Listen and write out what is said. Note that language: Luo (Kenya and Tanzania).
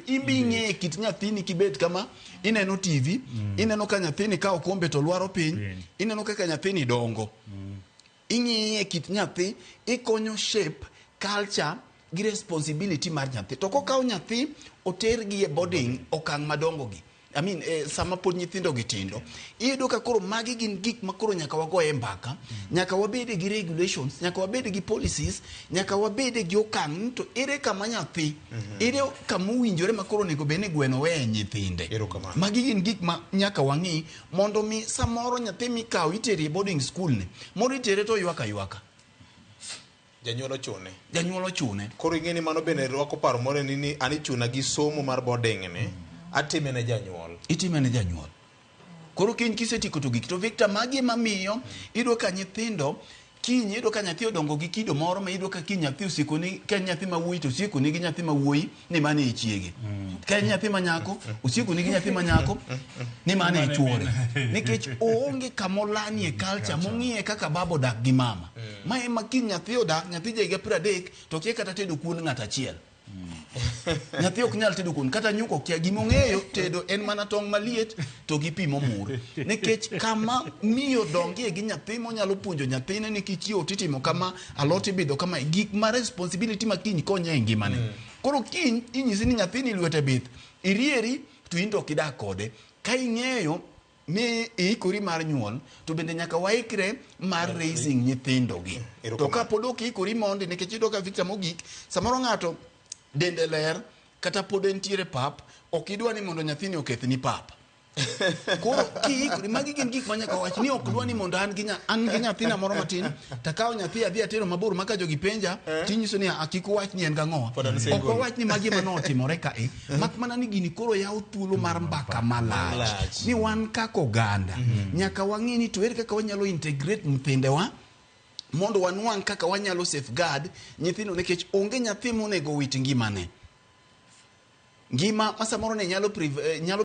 Imbi ng'e kit nyathini kibet kama ineno TV, ineno ka nyathini kao kombe to lwaro piny, ineno kaka nyathini dongo. Ing'e kit nyathi, ikonyo shape culture gi responsibility mar nyathi. To kokao nyathi otergi e boarding okang' madongo gi. I mean, sama pod nyithindo gitindo. Iyudo ka koro magi gin gik ma koro nyaka wagoye mbaka, nyaka wabede gi regulations, nyaka wabede gi policies, nyaka wabede gi okang' to ere kama nyathi, ere kama owinjore ma koro nego bene gweno weye nyithinde. Magi gin gik ma nyaka wang'i mondo mi samoro nyathi mikao iteri e boarding school ne, moro itere to ywaka. Janyuolo chune. Koro ing'eni mano bende rwako paro more ni ani chuna gi somo mar boarding ne. Atime ne janyuol. Itime ne janyuol. Koro kiny kisetiko to gik to Victor magi mamiyo ido ka nyithindo kiny ido ka nyathi odongo gi kido moro ma ido ka kiny nyathi usiko ni ka nyathi ma wuoyi to usiko ni gi nyathi ma wuoyi ni mane e chiege. Ka nyathi ma nyako usiko ni gi nyathi ma nyako ni mane e chuore. Nikech oonge kamolani e culture mong'iye kaka babo dak gi mama. Ma ema kiny nyathi odak nyathi jege 30 to kia kata tedo kuon ng'at achiel. Nyathi ok nyal tedo kuon kata nyuko kia gimong'eyo tedo en mana tong' maliet to gi pi momur. Nikech kama miyo dongie gi nyathi monyalo puonjo nyathine ni kichiewo titimo kama alot ibidho kama gik ma responsibility ma kiny konye e ngimane. Koro kiny inyisi ni nyathini lwete bith irieri to in to ok idak kode. Ka ing'eyo ni ikori mar nyuol to bende nyaka waikre mar raising nyithindo gi. To ka pod ok ikori mondi nikech iyudo ka Victor mogik samoro ng'ato dende ler kata pod entiere pap ok idwa ni mondo nyathini oketh ni pap. Koro kiikri magi gin gik ma nyaka wach ni ok dwa ni mondo an gi nyathina moro matin takao nyathi adhi atero mabor maka jogi penja tinyiso ni akik wach ni en gang'owa. Ok wach ni magi manotimore ka mak mana ni gini koro yaw thuolo mar mbaka malach ni wan kaka oganda nyaka wang'e ni to ere kaka wanyalo integrate nyithindewa mondo wanwang' kaka wanyalo safeguard nyithindo nikech onge nyathi monego wit ngimane. Ngima ma samoro ne nyalo